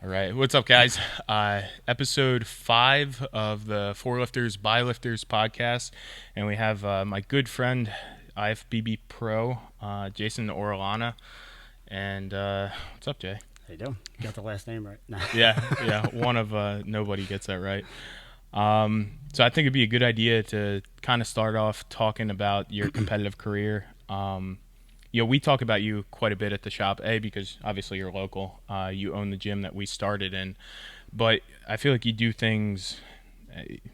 All right, what's up, guys? Episode 5 of the Four Lifters by Lifters podcast, and we have my good friend IFBB Pro, Jason Orellana. And what's up, Jay? How you doing? You got the last name right. Nah. Yeah, one of nobody gets that right. So I think it'd be a good idea to kind of start off talking about your competitive career. We talk about you quite a bit at the shop, because obviously you're local. You own the gym that we started in. But I feel like you do things,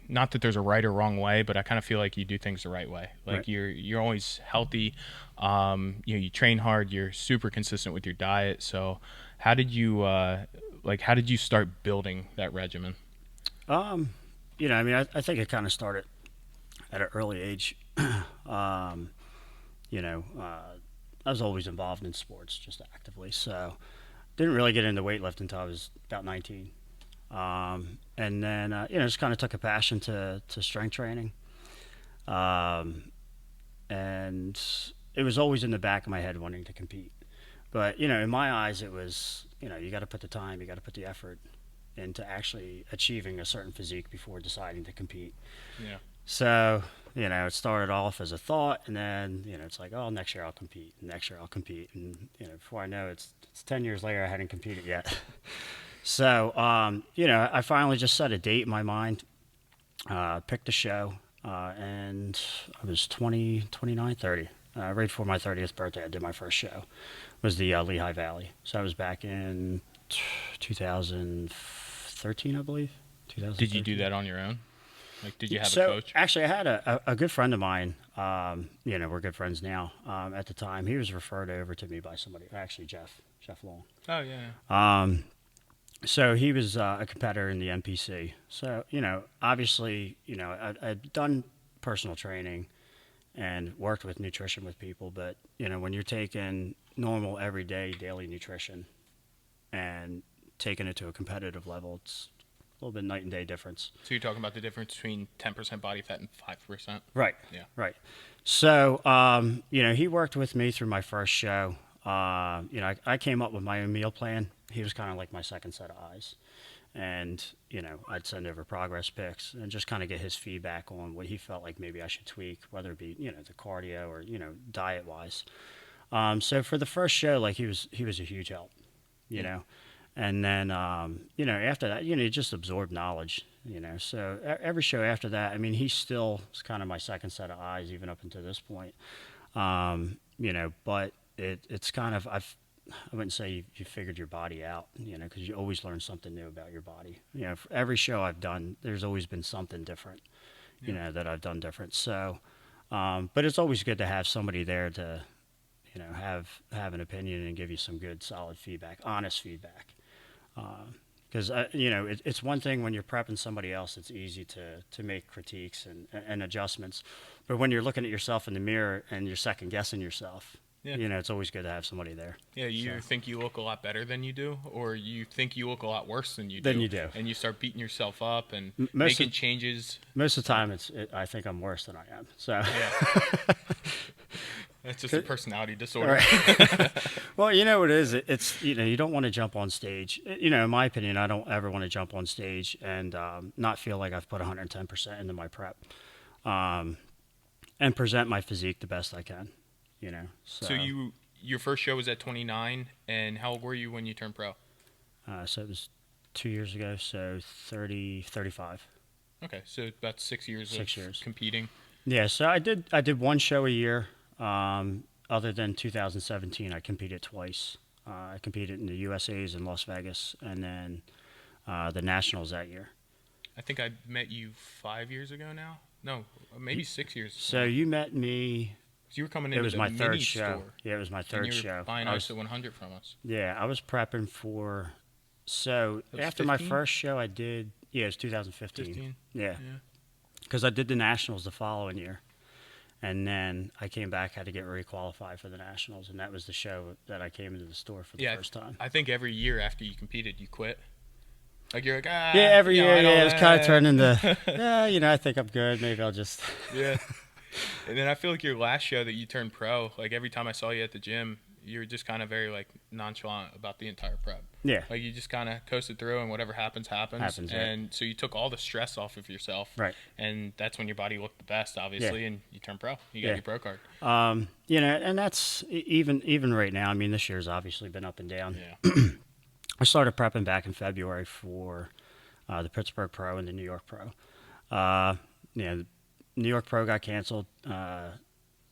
not that there's a right or wrong way, but I kind of feel like you do things the right way. Like Right. you're always healthy. You train hard. You're super consistent with your diet. So how did you start building that regimen? Um, I think it kind of started at an early age. um, you know, uh, I was always involved in sports, just actively. So didn't really get into weightlifting until I was about 19. And then, just kind of took a passion to strength training. Um, and it was always in the back of my head wanting to compete. But, in my eyes, it was, you got to put the time, you got to put the effort into actually achieving a certain physique before deciding to compete. Yeah. So, it started off as a thought, and then, it's like, oh, next year I'll compete, next year I'll compete. And, before I know it, it's 10 years later, I hadn't competed yet. So, I finally just set a date in my mind, picked a show, and I was 20, 29, 30. Right before my 30th birthday, I did my first show. It was the Lehigh Valley. So I was back in 2013, I believe. Did you do 2013. that on your own? Like, did you have a So coach? actually, I had a good friend of mine. We're good friends now. At the time, he was referred over to me by somebody. Actually, Jeff Long. Oh, yeah. So he was a competitor in the NPC. So obviously, I'd done personal training and worked with nutrition with people, but when you're taking normal, everyday, daily nutrition and taking it to a competitive level, it's a little bit night and day difference. So you're talking about the difference between 10% body fat and 5%? Right. Yeah. Right. So, he worked with me through my first show. I came up with my own meal plan. He was kind of like my second set of eyes. And, I'd send over progress pics and just kind of get his feedback on what he felt like maybe I should tweak, whether it be, the cardio or, diet wise. So for the first show, like he was a huge help, you Yeah. know. And then, after that, you just absorb knowledge, So every show after that, I mean, he still is kind of my second set of eyes, even up until this point. But it's kind of, I wouldn't say you figured your body out, because you always learn something new about your body. For every show I've done, there's always been something different, Yeah. that I've done different. So, but it's always good to have somebody there to, have an opinion and give you some good, solid feedback, honest feedback. Because it's one thing when you're prepping somebody else, it's easy to make critiques and adjustments, but when you're looking at yourself in the mirror and you're second guessing yourself, Yeah. it's always good to have somebody there. Yeah, you So either think you look a lot better than you do, or you think you look a lot worse than you then do. you do. And you start beating yourself up and Most making of changes. most of the time, I think I'm worse than I am. So Yeah. That's just a personality all disorder. right. Well, you know what it is. It's you don't want to jump on stage. In my opinion, I don't ever want to jump on stage and not feel like I've put 110% into my prep, um, and present my physique the best I can. So So your first show was at 29, and how old were you when you turned pro? so it was 2 years ago. So 30, 35. Okay, so about 6 years of 6 years. competing. Yeah. So I did one show a year. Other than 2017, I competed twice. I competed in the USA's in Las Vegas, and then the Nationals that year. I think I met you 5 years ago now. No, maybe 6 years. So you met me. 'Cause you were coming It into was the my mini third show. store, Yeah, it was my and third you were show. buying I ice was, at 100 from us. yeah, I was prepping for. So It was after my 15? first show, I did. Yeah, it was 2015. 15. Yeah, Yeah. because I did the Nationals the following year, and then I came back, had to get requalified for the Nationals, and that was the show that I came into the store for the Yeah, first time. I think every year after you competed, you quit. Like you're like, Yeah, every year, I don't, yeah, it was kind of turned into, yeah, I think I'm good. Maybe I'll just. yeah. And then I feel like your last show that you turned pro, like every time I saw you at the gym, you're just kind of very like nonchalant about the entire prep. Yeah. Like you just kind of coasted through, and whatever happens, happens. Happens, yeah. And so you took all the stress off of yourself. Right. And that's when your body looked the best, obviously, Yeah. and you turned pro. You got Yeah. your pro card. And that's even right now. I mean, this year's obviously been up and down. Yeah. I started prepping back in February for the Pittsburgh Pro and the New York Pro. The New York Pro got canceled,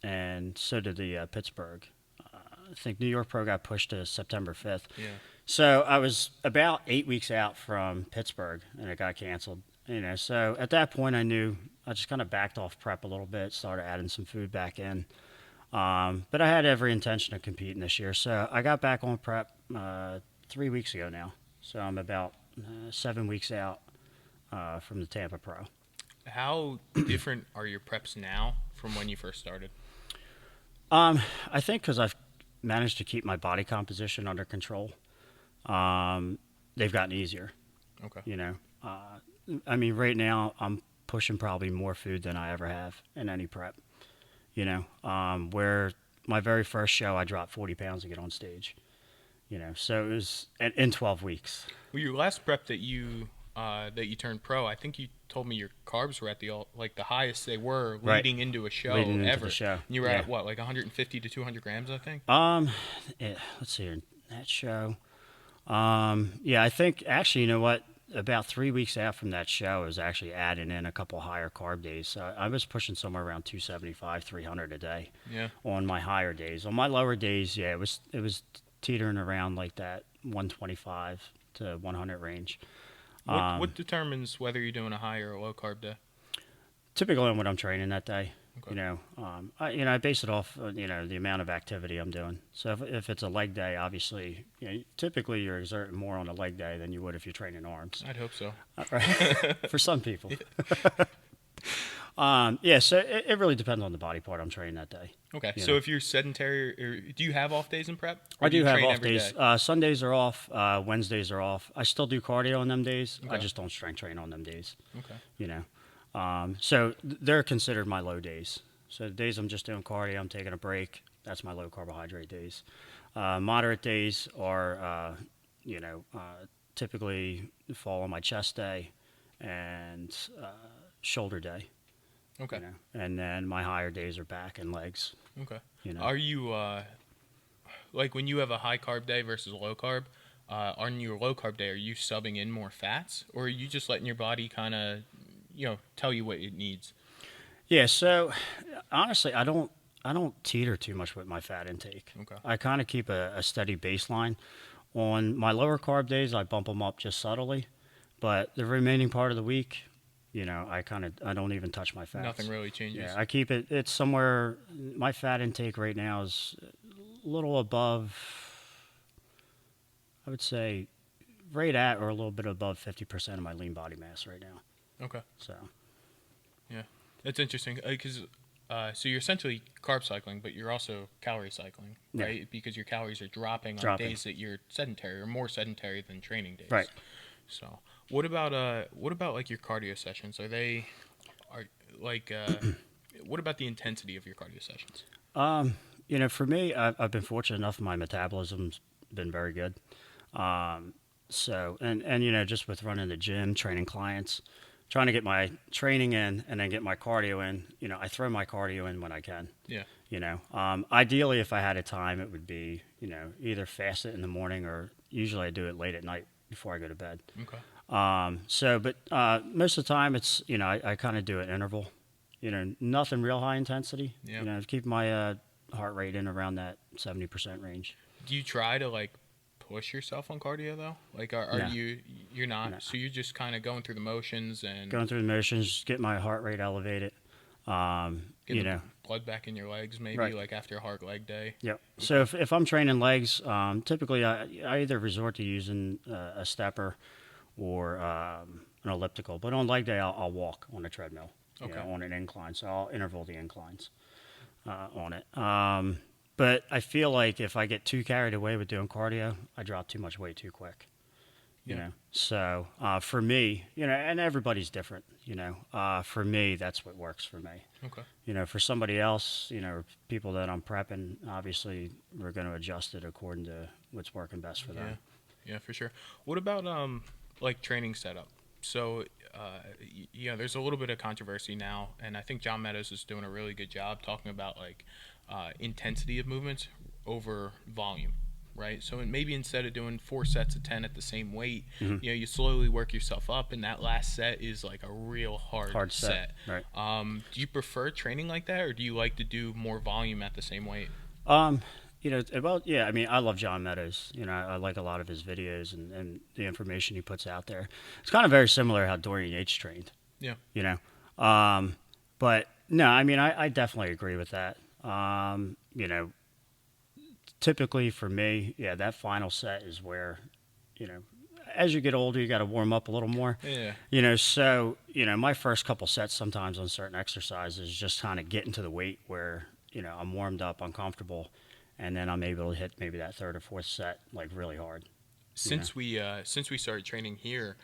and so did the Pittsburgh. I think New York Pro got pushed to September 5th. Yeah. So I was about 8 weeks out from Pittsburgh, and it got canceled. So at that point, I knew I just kind of backed off prep a little bit, started adding some food back in. But I had every intention of competing this year. So I got back on prep 3 weeks ago now. So I'm about 7 weeks out from the Tampa Pro. How different are your preps now from when you first started? I think because I've managed to keep my body composition under control, they've gotten easier. Okay. I mean, right now I'm pushing probably more food than I ever have in any prep. Where my very first show, I dropped 40 pounds to get on stage. So it was in 12 weeks. Well, your last prep that you turned pro, I think you told me your carbs were at the highest they were leading into a show leading ever. into the show. And you were Yeah. at what, like 150 to 200 grams, I think? Let's see here, that show. I think actually, you know what? About 3 weeks out from that show, I was actually adding in a couple higher carb days. So I was pushing somewhere around 275, 300 a day. Yeah. On my higher days. On my lower days, it was teetering around like that 125 to 100 range. What determines whether you're doing a high or a low carb day? Typically on what I'm training that day. Okay. I base it off the amount of activity I'm doing. So if it's a leg day, obviously, typically you're exerting more on a leg day than you would if you're training arms. I'd hope so. For some people. So it really depends on the body part I'm training that day. Okay. So if you're sedentary, do you have off days in prep? Or I do have train off every days. day? Sundays are off. Wednesdays are off. I still do cardio on them days. I Okay. just don't strength train on them days. Okay. So they're considered my low days. So the days I'm just doing cardio, I'm taking a break. That's my low carbohydrate days. Moderate days are, typically fall on my chest day and shoulder day. Okay. And then my higher days are back and legs. Okay. You know. Are you like when you have a high carb day versus a low carb? On your low carb day, are you subbing in more fats, or are you just letting your body kind of, tell you what it needs? Yeah. So honestly, I don't teeter too much with my fat intake. Okay. I kind of keep a steady baseline. On my lower carb days, I bump them up just subtly, but the remaining part of the week, I don't even touch my fats. Nothing really changes. Yeah, I keep it. It's somewhere. My fat intake right now is a little above. I would say, right at or a little bit above 50% of my lean body mass right now. Okay. So. Yeah, that's interesting because so you're essentially carb cycling, but you're also calorie cycling, right? Yeah. Because your calories are dropping on days that you're sedentary or more sedentary than training days. Right. So what about like your cardio sessions? What about the intensity of your cardio sessions? For me, I've been fortunate enough. My metabolism's been very good. Just with running the gym, training clients, trying to get my training in and then get my cardio in, I throw my cardio in when I can. Yeah. Ideally, if I had a time, it would be, either fast it in the morning or usually I do it late at night before I go to bed. Okay. But most of the time it's, I kind of do an interval, nothing real high intensity, Yeah. Keep my heart rate in around that 70% range. Do you try to like push yourself on cardio though? Like, No. you're not? No. So you're just kind of going through the motions and Going through the motions, get my heart rate elevated. getting the blood back in your legs, maybe Right. like after a hard leg day. Yep. So if I'm training legs, typically I either resort to using a stepper or an elliptical. But on leg day, I'll walk on a treadmill, Okay. on an incline. So I'll interval the inclines on it. But I feel like if I get too carried away with doing cardio, I drop too much weight too quick. You Yeah. know, so for me, and everybody's different. For me, that's what works for me. Okay. For somebody else, people that I'm prepping, obviously we're going to adjust it according to what's working best for Yeah. them. Yeah, for sure. What about like training setup? So, there's a little bit of controversy now, and I think John Meadows is doing a really good job talking about like intensity of movements over volume, right? So maybe instead of doing 4 sets of 10 at the same weight, Hmm. you slowly work yourself up, and that last set is like a real hard Hard set, set. right? Do you prefer training like that, or do you like to do more volume at the same weight? Um, yeah. I mean, I love John Meadows. I like a lot of his videos and the information he puts out there. It's kind of very similar how Dorian Yates trained. Yeah. You know, but no, I mean, I definitely agree with that. Typically for me, yeah, that final set is where, you know, as you get older, you got to warm up a little more. Yeah. My first couple sets sometimes on certain exercises just kind of getting to the weight where, I'm warmed up, I'm comfortable, and then I'm able to hit maybe that third or fourth set like really hard. You know, Since we started training here,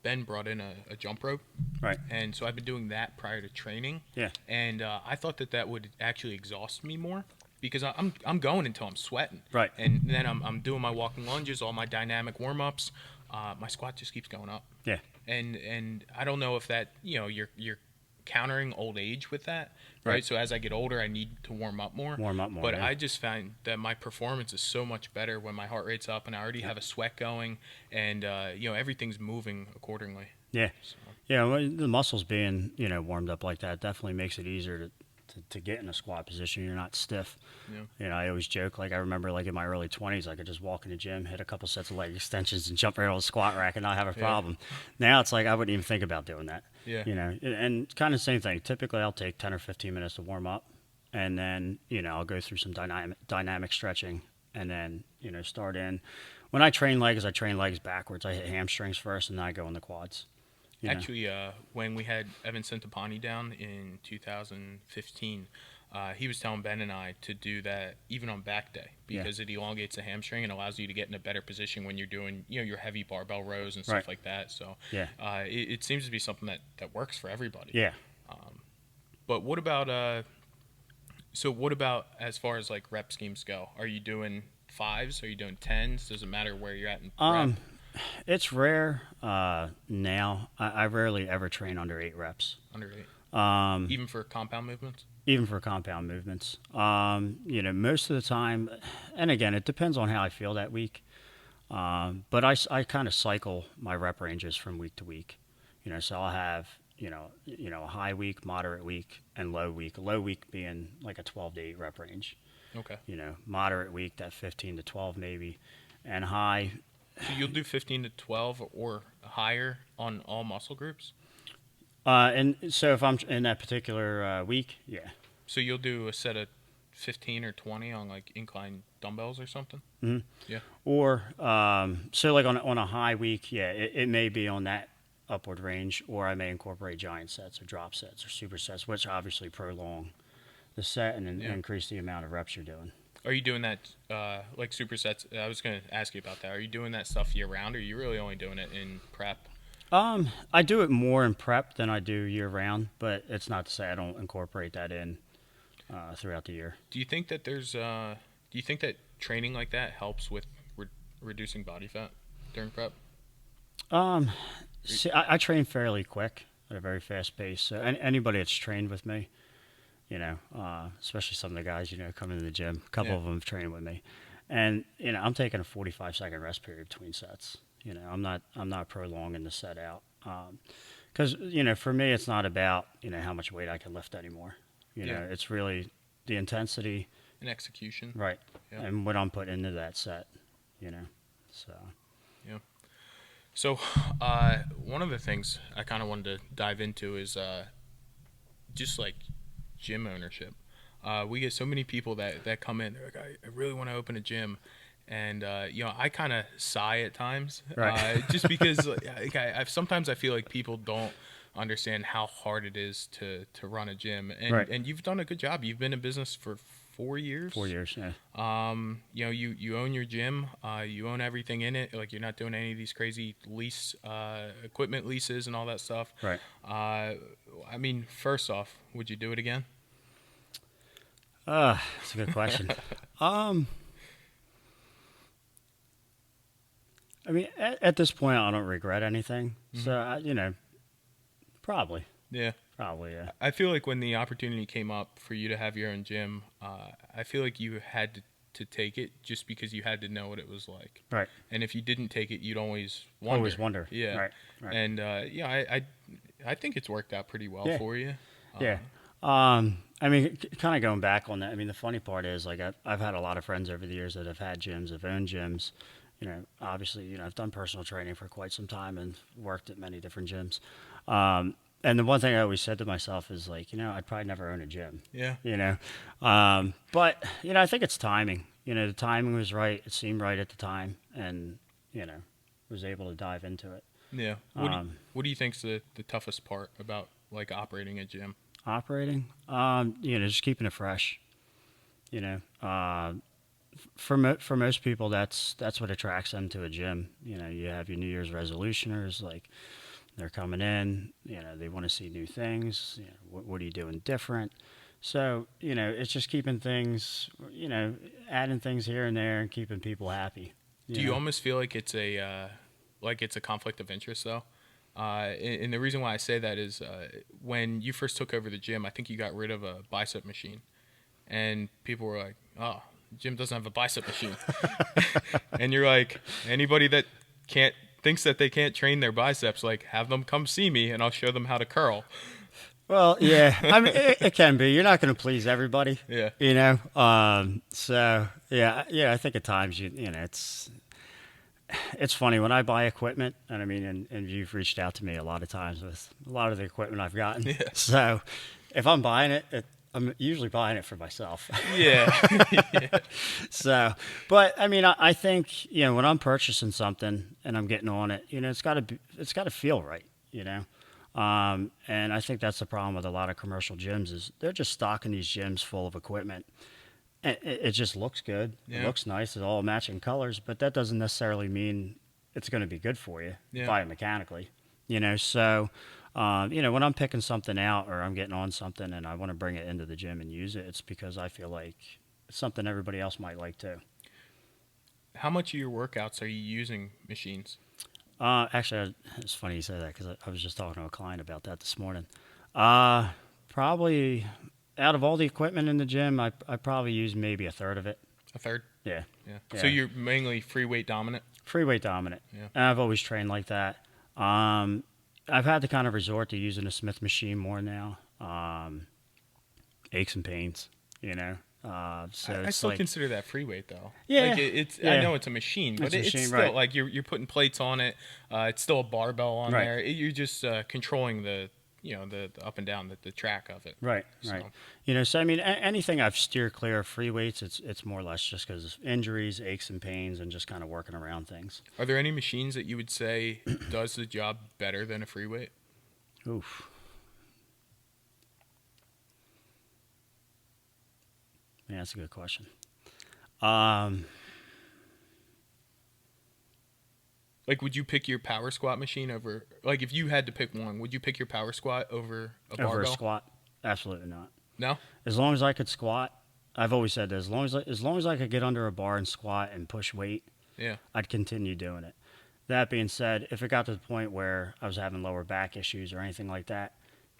Ben brought in a jump rope, right? and so I've been doing that prior to training, Yeah, and I thought that would actually exhaust me more because I'm going until I'm sweating, right. and then I'm doing my walking lunges, all my dynamic warm ups. My squat just keeps going up, Yeah, and I don't know if that you're countering old age with that, right? right. So as I get older, I need to warm up more. Warm up more. But Yeah, I just find that my performance is so much better when my heart rate's up and I already have a sweat going, and everything's moving accordingly. yeah, So, yeah. Well, the muscles being warmed up like that definitely makes it easier to get in a squat position. You're not stiff. yeah, I always joke, like I remember like in my early 20s, I could just walk in the gym, hit a couple sets of leg extensions and jump right on the squat rack and not have a yeah, problem. Now it's like I wouldn't even think about doing that. yeah, And kind of same thing. Typically I'll take 10 or 15 minutes to warm up and then, I'll go through some dynamic stretching and then, start in. When I train legs backwards. I hit hamstrings first and then I go in the quads. You know. Actually, when we had Evan Centopani down in 2015, he was telling Ben and I to do that even on back day Yeah. because it elongates the hamstring and allows you to get in a better position when you're doing your heavy barbell rows and stuff Right. like that. So Yeah. it seems to be something that works for everybody. Yeah. But what about as far as like rep schemes go? Are you doing fives? Are you doing tens? Does it matter where you're at in rep? It's rare now. I rarely ever train under 8 reps. Under eight, Um, even for compound movements. Even for compound movements. Most of the time, and again, it depends on how I feel that week. But I kind of cycle my rep ranges from week to week. So I'll have a high week, moderate week, and low week. Low week being like a 12 to 8 rep range. Okay. Moderate week that 15 to 12 maybe, and high. So you'll do 15 to 12 or higher on all muscle groups? And so if I'm in that particular week, yeah. So you'll do a set of 15 or 20 on like incline dumbbells or something? Hmm. Yeah. Or so like on a high week, yeah, it may be on that upward range, or I may incorporate giant sets or drop sets or supersets, which obviously prolong the set and Yeah. increase the amount of reps you're doing. Are you doing that like supersets? I was going to ask you about that. Are you doing that stuff year round or are you really only doing it in prep? I do it more in prep than I do year round, but it's not to say I don't incorporate that in throughout the year. Do you think that training like that helps with reducing body fat during prep? See, I train fairly quick at a very fast pace. So anybody that's trained with me, especially some of the guys, coming to the gym, a couple Yeah. of them have trained with me, and I'm taking a 45-second rest period between sets. I'm not prolonging the set out, because for me it's not about how much weight I can lift anymore. Yeah. It's really the intensity, In execution? right, Yeah. and what I'm putting into that set. So Yeah. So, one of the things I kind of wanted to dive into is just like gym ownership. We get so many people that come in. They're like, I really want to open a gym, and I kind of sigh at times, Right. just because like, sometimes I feel like people don't understand how hard it is to run a gym, and Right. and you've done a good job. You've been in business for 4 years. 4 years, yeah. You own your gym. You own everything in it. Like, you're not doing any of these crazy equipment leases and all that stuff. Right. I mean, first off, would you do it again? That's a good question. I mean, at this point, I don't regret anything. Mm-hmm. So, probably. Yeah. Probably, yeah. I feel like when the opportunity came up for you to have your own gym, I feel like you had to take it just because you had to know what it was like. Right. And if you didn't take it, you'd always wonder. Always wonder. Yeah. Right. Right. And I think it's worked out pretty well for you. Yeah. I mean, kind of going back on that. I mean, the funny part is, like, I've had a lot of friends over the years that have had gyms, have owned gyms. Obviously, I've done personal training for quite some time and worked at many different gyms. And the one thing I always said to myself is, like, I'd probably never own a gym. Yeah. But I think it's timing. The timing was right. It seemed right at the time, and was able to dive into it. Yeah. What do you think's the toughest part about, like, operating a gym? Operating, just keeping it fresh. For most people, that's what attracts them to a gym. You have your New Year's resolutioners, like, they're coming in, they want to see new things. What are you doing different? So, it's just keeping things, adding things here and there and keeping people happy. Do you almost feel like it's a conflict of interest, though? And the reason why I say that is when you first took over the gym, I think you got rid of a bicep machine. And people were like, oh, the gym doesn't have a bicep machine. And you're like, anybody that thinks that they can't train their biceps, like, have them come see me and I'll show them how to curl. Well, yeah, I mean, it can be. You're not going to please everybody. Yeah. So yeah, I think at times it's funny when I buy equipment, and I mean, and you've reached out to me a lot of times with a lot of the equipment I've gotten. Yeah. So if I'm buying it, I'm usually buying it for myself. Yeah. Yeah. So, but I mean, I think, when I'm purchasing something and I'm getting on it, it's got to feel right, and I think that's the problem with a lot of commercial gyms is they're just stocking these gyms full of equipment. It just looks good. Yeah. It looks nice. It's all matching colors, but that doesn't necessarily mean it's going to be good for you biomechanically. So, when I'm picking something out or I'm getting on something and I want to bring it into the gym and use it, it's because I feel like it's something everybody else might like too. How much of your workouts are you using machines? Actually, it's funny you say that because I was just talking to a client about that this morning. Probably out of all the equipment in the gym, I probably use maybe a third of it. A third? Yeah. So you're mainly free weight dominant? Free weight dominant. Yeah. And I've always trained like that. I've had to kind of resort to using a Smith machine more now. Aches and pains, So I still consider that free weight, though. Yeah. Like I know it's a machine, but it's still right. Like you're putting plates on it. It's still a barbell on there. You're just controlling the up and down the track of it. Right. So I mean, anything I've steered clear of free weights, it's more or less just because of injuries, aches and pains, and just kind of working around things. Are there any machines that you would say does the job better than a free weight? Oof. Yeah, that's a good question. Like, would you pick your power squat machine over, like, if you had to pick one, would you pick your power squat over a barbell? Over a squat? Absolutely not. No? As long as I could squat, I've always said that as long as I could get under a bar and squat and push weight, I'd continue doing it. That being said, if it got to the point where I was having lower back issues or anything like that,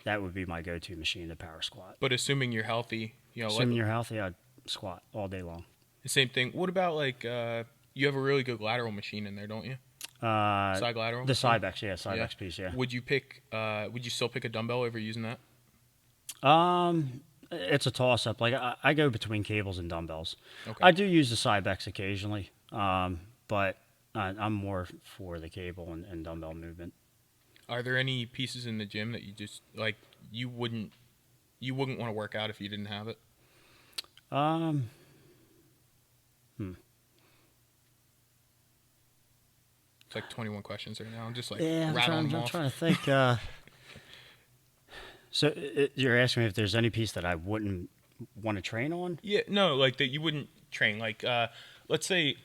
that would be my go-to machine, the power squat. But assuming you're healthy, assuming you're healthy, I'd squat all day long. The same thing. What about, like, you have a really good lateral machine in there, don't you? Side lateral? The Cybex, Cybex piece, yeah. Would you still pick a dumbbell over using that? It's a toss-up. Like, I go between cables and dumbbells. Okay. I do use the Cybex occasionally, but I'm more for the cable and dumbbell movement. Are there any pieces in the gym that you just, like, you wouldn't want to work out if you didn't have it? It's like 21 questions right now. I'm just like rattling them off. I'm trying to think. So you're asking me if there's any piece that I wouldn't want to train on. Yeah, no, like that you wouldn't train. Like, let's say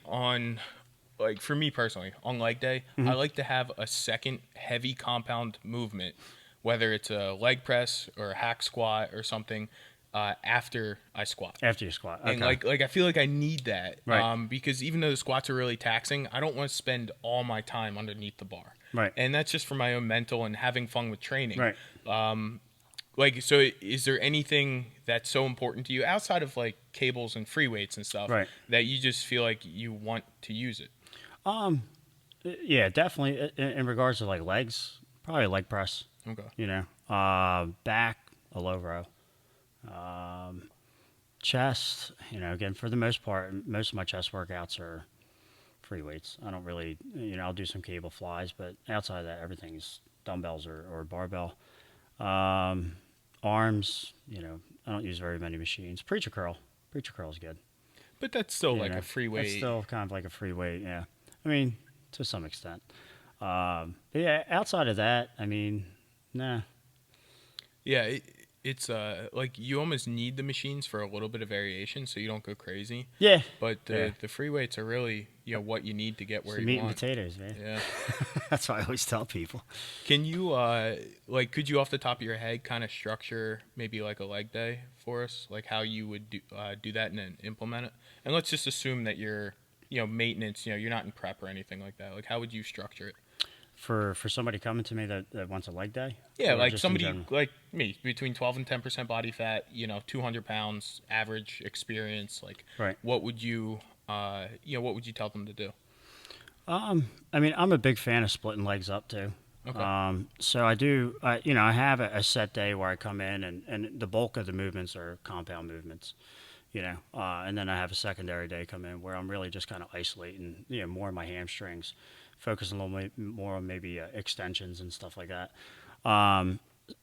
like for me personally, on leg day, I like to have a second heavy compound movement, whether it's a leg press or a hack squat or something, after I squat. After you squat. And Okay. like I feel like I need that, Right. because even though the squats are really taxing, I don't want to spend all my time underneath the bar. Right. And that's just for my own mental and having fun with training. Right. Like, so is there anything that's so important to you outside of like cables and free weights and stuff Right. that you just feel like you want to use it? Yeah, definitely. In regards to like legs, probably leg press. Okay. You know, back a low row, chest. You know, again for the most part, most of my chest workouts are free weights. I don't really, I'll do some cable flies, but outside of that, everything's dumbbells or barbell. Arms, I don't use very many machines. Preacher curl is good. But that's still You like a know, free that's weight. still kind of like a free weight. Yeah, I mean, to some extent. But yeah, outside of that, I mean, nah. Yeah, it's like you almost need the machines for a little bit of variation so you don't go crazy. Yeah, But yeah. the free weights are really, what you need to get where Some you meat and want. potatoes, man. Yeah. That's what I always tell people. Can you like could you off the top of your head kind of structure maybe like a leg day for us, like how you would do that and then implement it? And let's just assume that you're maintenance, you're not in prep or anything like that. Like how would you structure it? For somebody coming to me that wants a leg day? Yeah, Or like just in somebody general? like me, between 12 and 10% body fat, 200 pounds, average experience. Like, Right. what would you, what would you tell them to do? I mean, I'm a big fan of splitting legs up too. Okay. So I do, I have a set day where I come in and the bulk of the movements are compound movements, and then I have a secondary day come in where I'm really just kind of isolating, more of my hamstrings, focusing a little more on maybe extensions and stuff like that.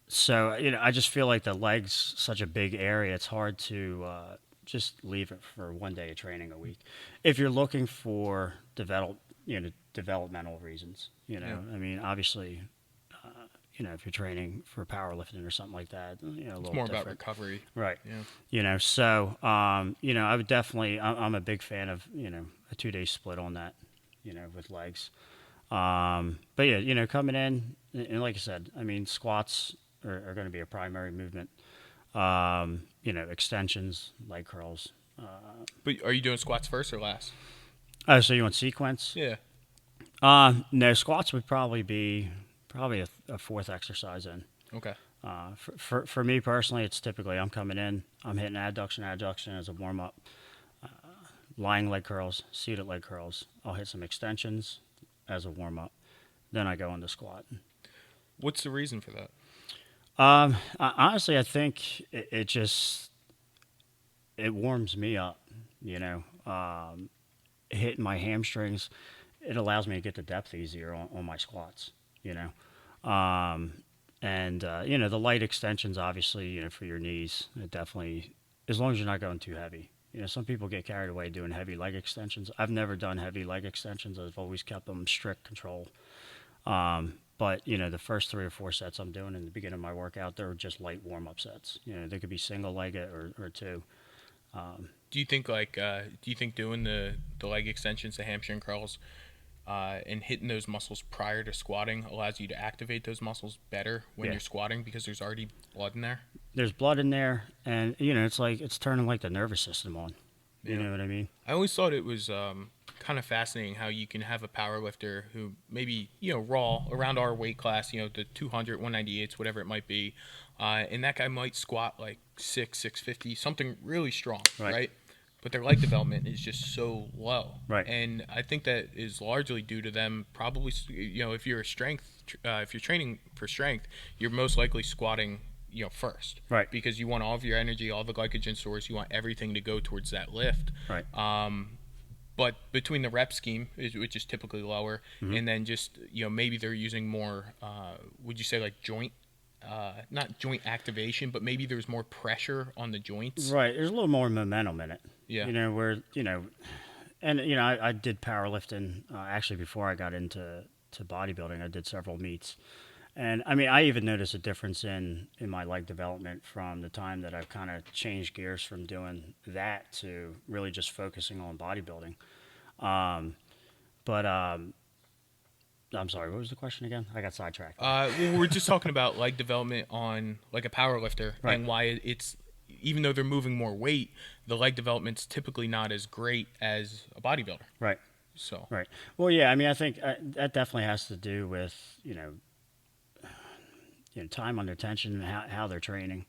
So, I just feel like the legs such a big area. It's hard to just leave it for one day of training a week. If you're looking for developmental reasons, Yeah. I mean, obviously, if you're training for powerlifting or something like that, a It's little more about different. recovery. Right. Yeah. So, I would definitely, I'm a big fan of, a 2 day split on that, with legs. But yeah, coming in, and like I said, I mean, squats are going to be a primary movement. Extensions, leg curls. But are you doing squats first or last? Oh, so you want sequence? Yeah. No, squats would probably be a fourth exercise in. Okay. For me personally, it's typically I'm coming in, I'm hitting adduction as a warm up, lying leg curls, seated leg curls. I'll hit some extensions as a warm up. Then I go into squat. What's the reason for that? Honestly, I think it just it warms me up. Hitting my hamstrings, it allows me to get the depth easier on my squats. And the light extensions, obviously, for your knees, it definitely, as long as you're not going too heavy. Some people get carried away doing heavy leg extensions. I've never done heavy leg extensions. I've always kept them strict control. But the first 3 or 4 sets I'm doing in the beginning of my workout, they're just light warm up sets. They could be single legged or two. Do you think doing the leg extensions, the hamstring curls, and hitting those muscles prior to squatting allows you to activate those muscles better when Yeah. you're squatting because there's already blood in there? There's blood in there, and it's like it's turning like the nervous system on. You Yeah. know what I mean? I always thought it was kind of fascinating how you can have a power lifter who maybe, raw around our weight class, the 200, 198s, whatever it might be. And that guy might squat like 650, something really strong, right? But their leg development is just so low. Right. And I think that is largely due to them probably, if you're if you're training for strength, you're most likely squatting first, Right. because you want all of your energy, all the glycogen stores, you want everything to go towards that lift. Right. But between the rep scheme, which is typically lower, Mm-hmm. and then just maybe they're using more, would you say like joint, not joint activation, but maybe there's more pressure on the joints. Right. There's a little more momentum in it. Yeah. Where and I did powerlifting actually before I got into bodybuilding. I did several meets, And I mean, I even notice a difference in my leg development from the time that I've kind of changed gears from doing that to really just focusing on bodybuilding. Um, but I'm sorry, what was the question again? I got sidetracked there. Well, we're just talking about leg development on like a power lifter Right, and why it's even though they're moving more weight, the leg development's typically not as great as a bodybuilder. right, So right. Well, yeah, I mean, I think that definitely has to do with time under tension and how they're training.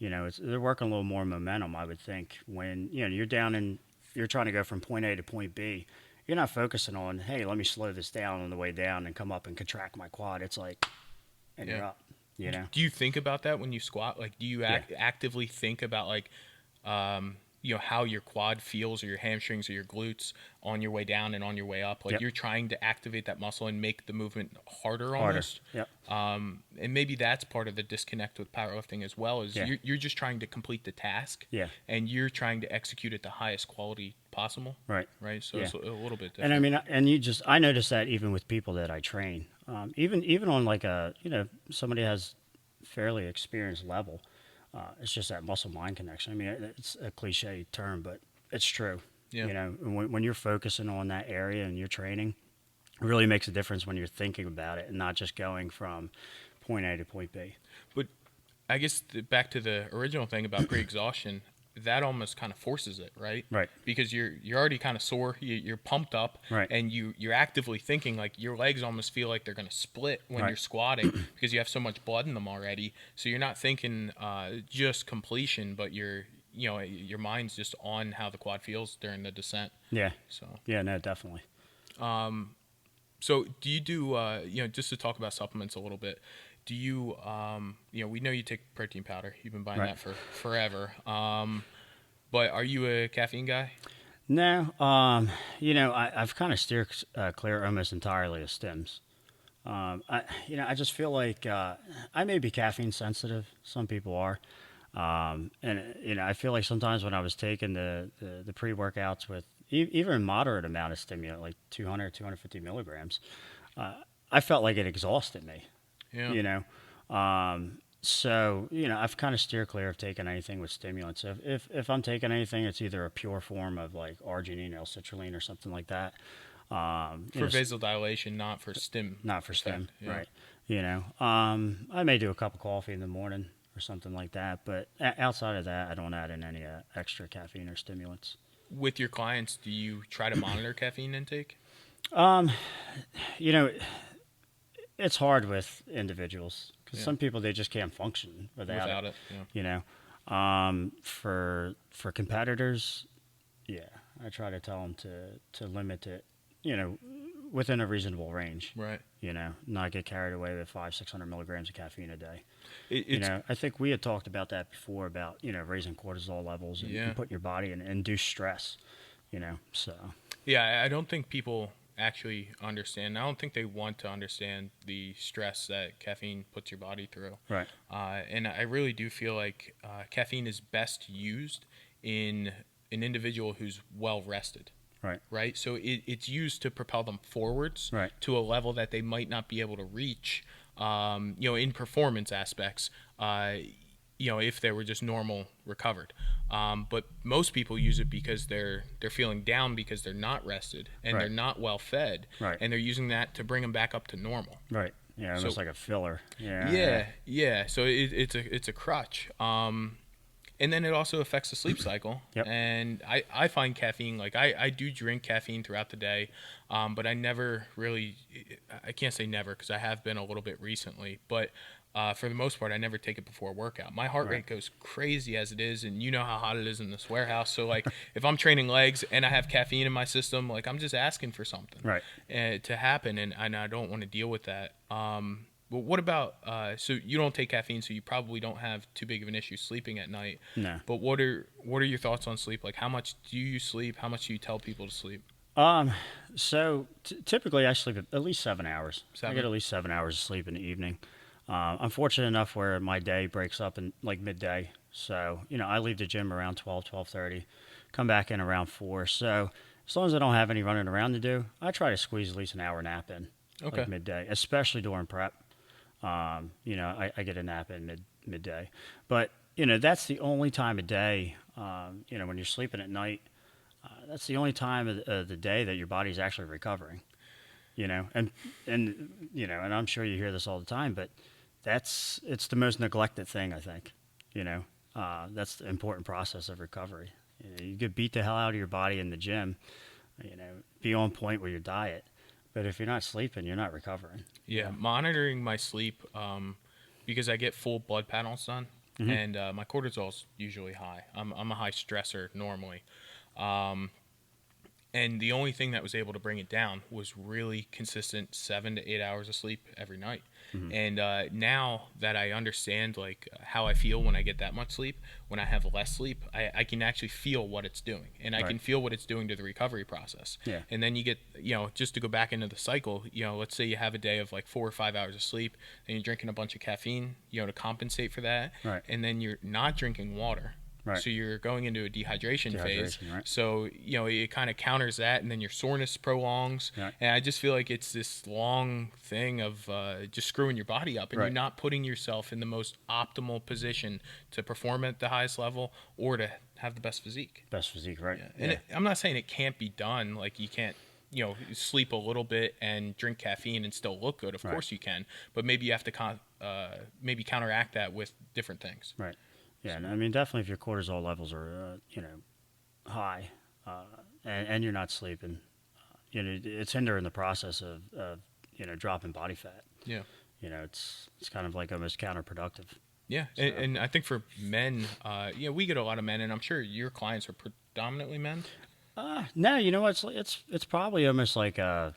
They're working a little more momentum, I would think. When you're down and you're trying to go from point A to point B, you're not focusing on, hey, let me slow this down on the way down and come up and contract my quad. It's like, and yeah. you're up. You know? Do you think about that when you squat? Like, do you Yeah. actively think about like, how your quad feels or your hamstrings or your glutes on your way down and on your way up? Like, Yep. you're trying to activate that muscle and make the movement harder Harder. almost. Yep. And maybe that's part of the disconnect with powerlifting as well. Is Yeah. you're just trying to complete the task. Yeah. And you're trying to execute at the highest quality possible. Right. Right. So Yeah. it's a little bit different. And I mean, I notice that even with people that I train, even on like somebody has fairly experienced level. It's just that muscle mind connection. I mean, it's a cliche term, but it's true. Yeah. When you're focusing on that area and you're training, it really makes a difference when you're thinking about it and not just going from point A to point B. But I guess back to the original thing about pre-exhaustion, that almost kind of forces it, right? Right. Because you're already kind of sore, you're pumped up, Right. and you're actively thinking like your legs almost feel like they're gonna split when Right. you're squatting because you have so much blood in them already. So you're not thinking just completion, but your mind's just on how the quad feels during the descent. Yeah. So Yeah. No, definitely. So do you do, just to talk about supplements a little bit, do you, we know you take protein powder. You've been buying Right. that for forever. But are you a caffeine guy? No. I've kind of steered clear almost entirely of stims. I just feel like I may be caffeine sensitive. Some people are. And I feel like sometimes when I was taking the pre-workouts with even a moderate amount of stimulant, like 200, 250 milligrams, I felt like it exhausted me, Yeah. I've kind of steered clear of taking anything with stimulants. So if I'm taking anything, it's either a pure form of like arginine, L-citrulline, or something like that. For vasodilation, not for stim. Not for stim, Yeah. right? I may do a cup of coffee in the morning or something like that, but outside of that, I don't add in any extra caffeine or stimulants. With your clients, do you try to monitor caffeine intake? You know, it's hard with individuals because Yeah. some people they just can't function without it? Yeah. For competitors, yeah, I try to tell them to limit it, within a reasonable range. Right. Not get carried away with 500-600 milligrams of caffeine a day. It's I think we had talked about that before about raising cortisol levels and, Yeah. and putting your body in induced stress. So Yeah, I don't think people actually understand. I don't think they want to understand the stress that caffeine puts your body through. right, And I really do feel like caffeine is best used in an individual who's well rested. right, Right, so it's used to propel them forwards Right. to a level that they might not be able to reach, in performance aspects, if they were just normal recovered. But most people use it because they're feeling down because they're not rested and Right. they're not well fed, Right. and they're using that to bring them back up to normal. right. Yeah, almost So- like a filler. Yeah. So it's a crutch. And then it also affects the sleep cycle. Yep. And I find caffeine, like I do drink caffeine throughout the day, but I never really, I can't say never because I have been a little bit recently, but for the most part, I never take it before a workout. My heart Right. rate goes crazy as it is, and you know how hot it is in this warehouse. So like if I'm training legs and I have caffeine in my system, like I'm just asking for something Right. to happen, and I don't want to deal with that. But what about so you don't take caffeine, so you probably don't have too big of an issue sleeping at night. No. But what are your thoughts on sleep? Like how much do you sleep? How much do you tell people to sleep? So typically I sleep at least 7 hours. I 7? get at least 7 hours of sleep in the evening. I'm fortunate enough where my day breaks up in like midday. So, I leave the gym around 12:30, come back in around 4. So as long as I don't have any running around to do, I try to squeeze at least an hour nap in, Okay. like midday, especially during prep. I get a nap in midday, but that's the only time of day. When you're sleeping at night, that's the only time of the day that your body's actually recovering. And I'm sure you hear this all the time, but it's the most neglected thing, I think. That's the important process of recovery. You get beat the hell out of your body in the gym, be on point with your diet, but if you're not sleeping, you're not recovering. Yeah, monitoring my sleep, because I get full blood panels done, and my cortisol's usually high. I'm a high stressor normally. Um, and the only thing that was able to bring it down was really consistent 7 to 8 hours of sleep every night. And now that I understand like how I feel when I get that much sleep, when I have less sleep, I can actually feel what it's doing, and I Right. can feel what it's doing to the recovery process. Yeah. And then you get, just to go back into the cycle, let's say you have a day of like 4 or 5 hours of sleep, and you're drinking a bunch of caffeine, to compensate for that, Right. and then you're not drinking water. Right. So you're going into a dehydration phase. Dehydration, right. So, it kind of counters that, and then your soreness prolongs. Right. And I just feel like it's this long thing of just screwing your body up, and Right. you're not putting yourself in the most optimal position to perform at the highest level or to have the best physique. Best physique, right? Yeah. And I'm not saying it can't be done. Like, you can't, sleep a little bit and drink caffeine and still look good. Of Right. course you can. But maybe you have to maybe counteract that with different things. Right. Yeah, and I mean, definitely if your cortisol levels are, high, and you're not sleeping, it's hindering the process of dropping body fat. Yeah. It's kind of like almost counterproductive. Yeah, So, and I think for men, we get a lot of men, and I'm sure your clients are predominantly men. no, you know what? It's probably almost like I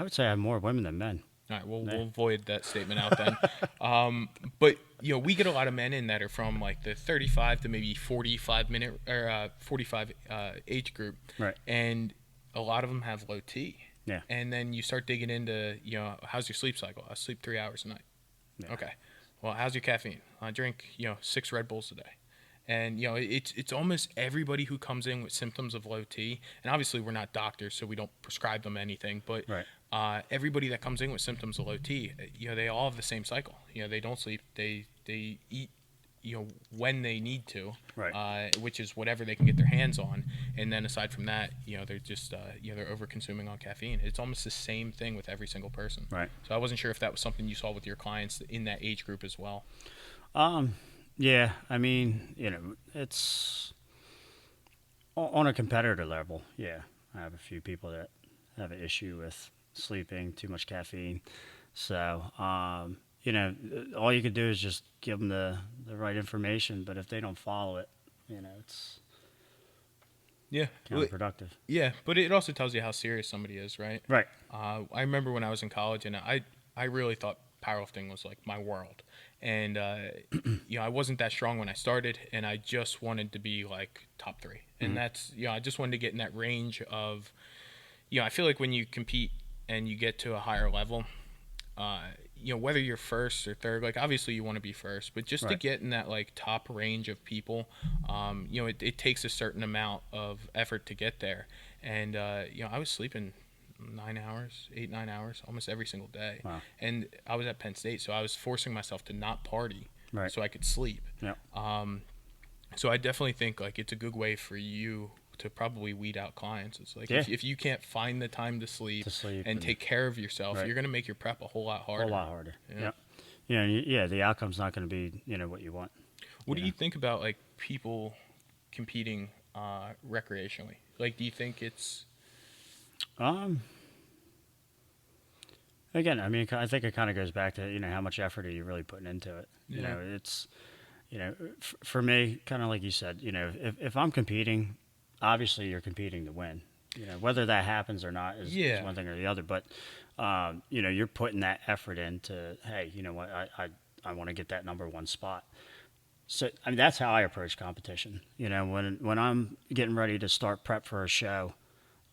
would say I have more women than men. All right, well, Yeah. we'll avoid that statement out then. But we get a lot of men in that are from like the 35 to maybe 45 minute or 45 age group, Right. and a lot of them have low T. Yeah. And then you start digging into, how's your sleep cycle? I sleep 3 hours a night. Yeah. Okay. Well, how's your caffeine? I drink, 6 Red Bulls a day. And it's almost everybody who comes in with symptoms of low T, and obviously we're not doctors, so we don't prescribe them anything. But Right. everybody that comes in with symptoms of low T, they all have the same cycle. They don't sleep. They eat, when they need to, Right. which is whatever they can get their hands on. And then aside from that, they're just they're over consuming on caffeine. It's almost the same thing with every single person. Right. So I wasn't sure if that was something you saw with your clients in that age group as well. Yeah, I mean, it's on a competitor level. Yeah, I have a few people that have an issue with sleeping, too much caffeine. So, all you could do is just give them the right information. But if they don't follow it, it's Yeah. counterproductive. Yeah, but it also tells you how serious somebody is, right? Right. I remember when I was in college, and I really thought powerlifting was like my world. And, I wasn't that strong when I started, and I just wanted to be like top 3. And that's, I just wanted to get in that range of, I feel like when you compete and you get to a higher level, whether you're first or third, like obviously you want to be first, but just to Right. get in that like top range of people, it takes a certain amount of effort to get there. And, I was sleeping 9 hours, almost every single day. Wow. And I was at Penn State, so I was forcing myself to not party Right. so I could sleep. Yeah. So I definitely think like it's a good way for you to probably weed out clients. It's like Yeah. if you can't find the time to sleep, and take care of yourself, Right. you're going to make your prep a whole lot A harder. whole lot harder. Yeah. Yeah. The outcome's not going to be what you want. What do you think about like people competing recreationally? Like, do you think it's Again, I mean, I think it kind of goes back to how much effort are you really putting into it. Yeah. It's for me, kind of like you said, if I'm competing, obviously you're competing to win. Whether that happens or not is Yeah. one thing or the other. But you're putting that effort into, hey, you know what, I want to get that number 1 spot. So I mean, that's how I approach competition. When I'm getting ready to start prep for a show,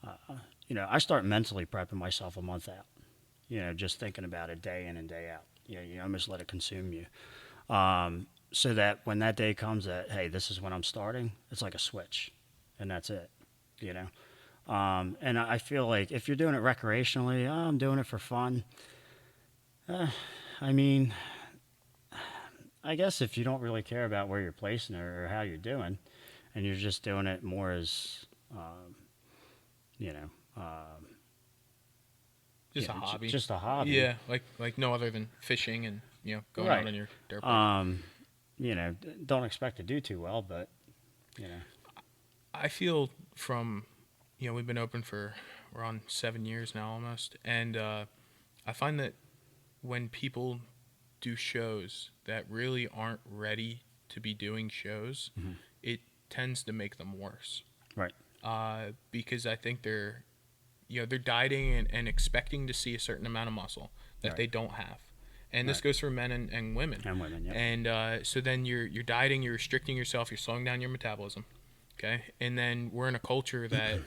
I start mentally prepping myself a month out. Just thinking about it day in and day out. You almost let it consume you. So that when that day comes that, hey, this is when I'm starting, it's like a switch, and that's it. And I feel like if you're doing it recreationally, I'm doing it for fun. I mean, I guess if you don't really care about where you're placing it or how you're doing, and you're just doing it more as, um, you know, Just a hobby. just a hobby, Yeah, like no other than fishing and going out right? on your dirt bike. Um, don't expect to do too well, but you know, I feel from we've been open for we're on 7 years now almost, and I find that when people do shows that really aren't ready to be doing shows, hmm it tends to make them worse. right, Because I think they're dieting and expecting to see a certain amount of muscle that right, they don't have. And this right, goes for men and women. and women, yep, And so then you're dieting, you're restricting yourself, you're slowing down your metabolism. Okay. And then we're in a culture that,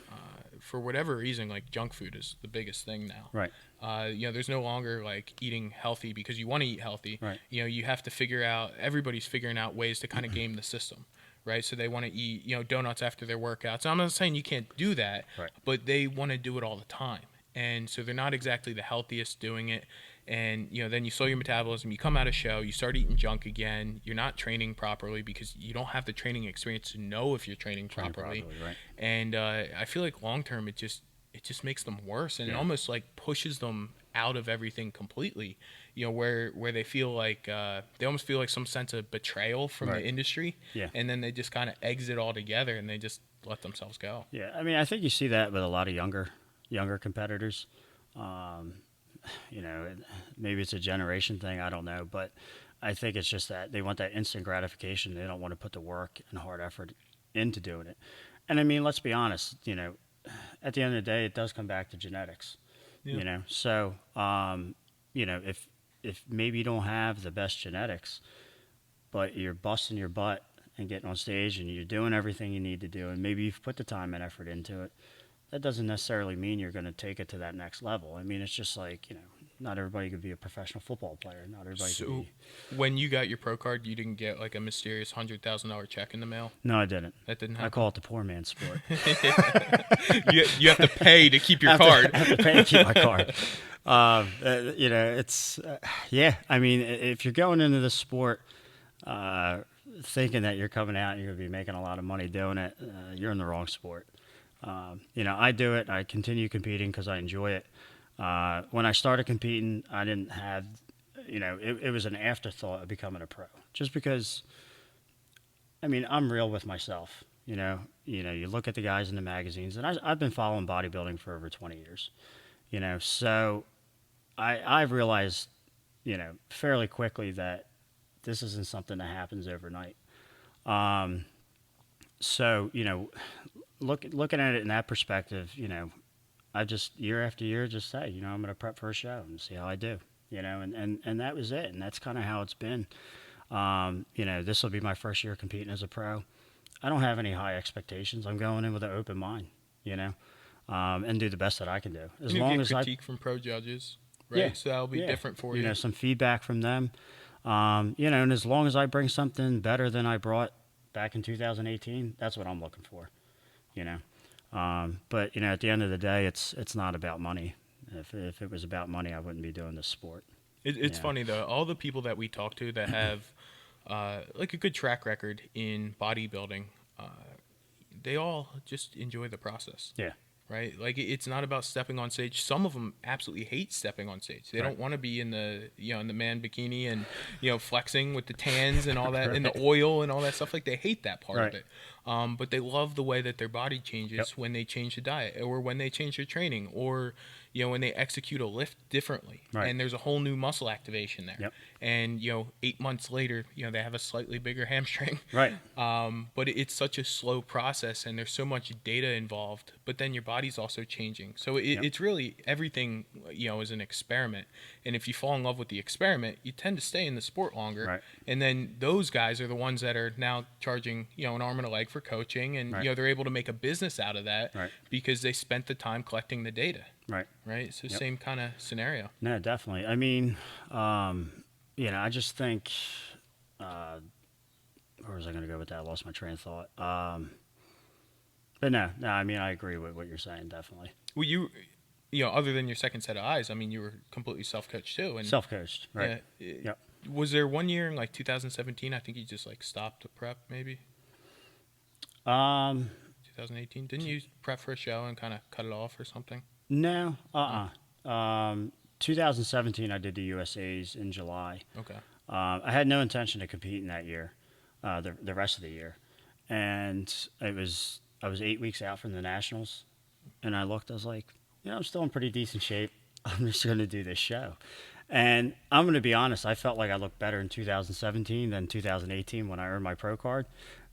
for whatever reason, like junk food is the biggest thing now. right, There's no longer like eating healthy because you want to eat healthy. right, You have to figure out, everybody's figuring out ways to kind of game the system, right? So they want to eat, donuts after their workouts. I'm not saying you can't do that, right, but they want to do it all the time. And so they're not exactly the healthiest doing it. And, then you slow your metabolism, you come out of show, you start eating junk again. You're not training properly because you don't have the training experience to know if you're training training properly. right, And I feel like long term, it just makes them worse, and it yeah, almost like pushes them out of everything completely. Where they feel like they almost feel like some sense of betrayal from the right, industry, yeah. and then they just kind of exit altogether and they just let themselves go. Yeah, I mean, I think you see that with a lot of younger competitors. Um, maybe it's a generation thing. I don't know, but I think it's just that they want that instant gratification. They don't want to put the work and hard effort into doing it. And I mean, let's be honest. At the end of the day, it does come back to genetics. Yeah. So if maybe you don't have the best genetics, but you're busting your butt and getting on stage and you're doing everything you need to do, and maybe you've put the time and effort into it, that doesn't necessarily mean you're going to take it to that next level. I mean, it's just like, not everybody could be a professional football player. Not everybody could So be. when you got your pro card, you didn't get like a mysterious $100,000 check in the mail. No, I didn't. That didn't I happen. call it the poor man's sport. You have to pay to keep your I card. have to pay to keep my card. It's, yeah, I mean, if you're going into the sport thinking that you're coming out and you're going to be making a lot of money doing it, you're in the wrong sport. I do it. I continue competing because I enjoy it. When I started competing, I didn't have, it was an afterthought of becoming a pro. Just because, I mean, I'm real with myself. You look at the guys in the magazines, and I've been following bodybuilding for over 20 years. So I've realized, fairly quickly that this isn't something that happens overnight. So, looking at it in that perspective, I just year after year just say, I'm going to prep for a show and see how I do, and that was it. And that's kind of how it's been. This will be my first year competing as a pro. I don't have any high expectations. I'm going in with an open mind, and do the best that I can do. As You long get as critique from pro judges, right? Yeah, So that'll be yeah, different for you. some feedback from them. And as long as I bring something better than I brought back in 2018, that's what I'm looking for, you know. But at the end of the day, it's not about money. If it was about money, I wouldn't be doing this sport. It's Yeah. funny though. All the people that we talk to that have like a good track record in bodybuilding, uh, they all just enjoy the process, Yeah. right? Like it's not about stepping on stage. Some of them absolutely hate stepping on stage. They Right. don't want to be in the in the man bikini and flexing with the tans and all that and the Right. oil and all that stuff. Like they hate that part of Right. it. But they love the way that their body changes Yep. when they change the diet or when they change their training or when they execute a lift differently. Right. And there's a whole new muscle activation there. Yep. And 8 months later, they have a slightly bigger hamstring. Right. But it's such a slow process, and there's so much data involved. But then your body's also changing, so Yep. it's really everything. Is an experiment. And if you fall in love with the experiment, you tend to stay in the sport longer. Right. And then those guys are the ones that are now charging an arm and a leg for coaching, and Right. they're able to make a business out of that Right. because they spent the time collecting the data. Right. Right. So Yep. same kind of scenario. No, definitely. I mean, I just think, where was I going to go with that? I lost my train of thought. But no, I mean, I agree with what you're saying, definitely. Well, other than your second set of eyes, I mean, you were completely self-coached too. And Self-coached, right? Yep. was there one year in like 2017? I think you just like stopped the prep, maybe Um, 2018. Didn't you prep for a show and kind of cut it off or something? no, Oh, 2017, I did the USA's in July. okay. I had no intention to compete in that year, the rest of the year, and I was 8 weeks out from the nationals, and I looked. I was like, I'm still in pretty decent shape. I'm just going to do this show, and I'm going to be honest. I felt like I looked better in 2017 than 2018 when I earned my pro card.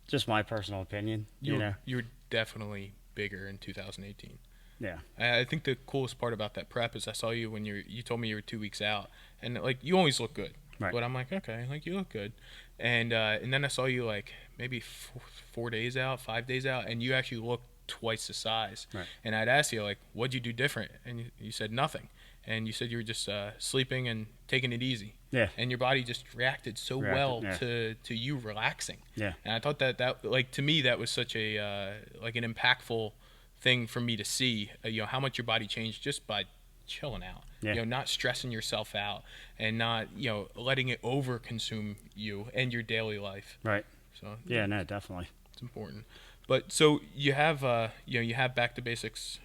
Just my personal opinion, You were you were definitely bigger in 2018. Yeah, I think the coolest part about that prep is I saw you when you told me you were 2 weeks out, and like you always look good. right. But I'm like, okay, like you look good, and then I saw you like maybe 4 days out, 5 days out, and you actually looked twice the size. Right. And I'd ask you like, what'd you do different? And you said nothing, and you said you were just sleeping and taking it easy. Yeah. And your body just reacted so well Yeah. to you relaxing. Yeah. And I thought that like to me that was such a like an impactful thing for me to see. How much your body changed just by chilling out. Yeah. Not stressing yourself out and not letting it over consume you and your daily life. Right. So Yeah. No, definitely. it's important. But so you have you have Back to Basics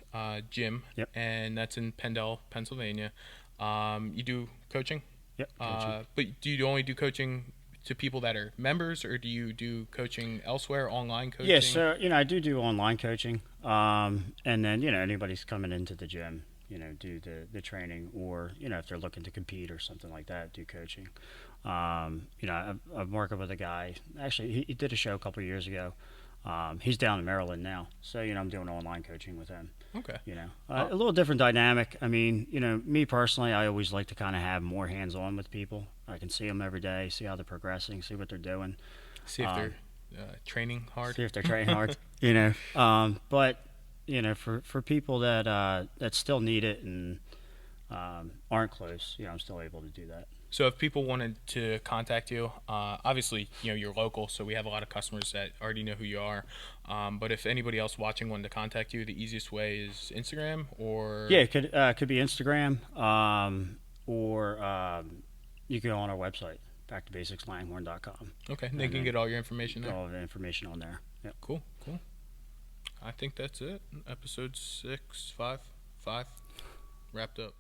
gym, Yep. and that's in Pendle, Pennsylvania. You do coaching, Yep. Coaching. but do you only do coaching to people that are members, or do you do coaching elsewhere, online coaching? Yeah, so I do online coaching, and then anybody's coming into the gym, do the training, or if they're looking to compete or something like that, do coaching. I'm working with a guy. Actually, he did a show a couple of years ago. He's down in Maryland now, so I'm doing online coaching with him. Okay. A little different dynamic. I mean, me personally, I always like to kind of have more hands-on with people. I can see them every day, see how they're progressing, see what they're doing. See if they're training hard. See if they're training hard. But for people that still need it and aren't close, I'm still able to do that. So if people wanted to contact you, obviously you're local, so we have a lot of customers that already know who you are. But if anybody else watching wanted to contact you, the easiest way is Instagram or Yeah, it could be Instagram, or you can go on our website, backtobasicslanghorne.com. Okay, they can get all your information there. All the information on there. Yep. Cool. I think that's it. Episode 6, 5, wrapped up.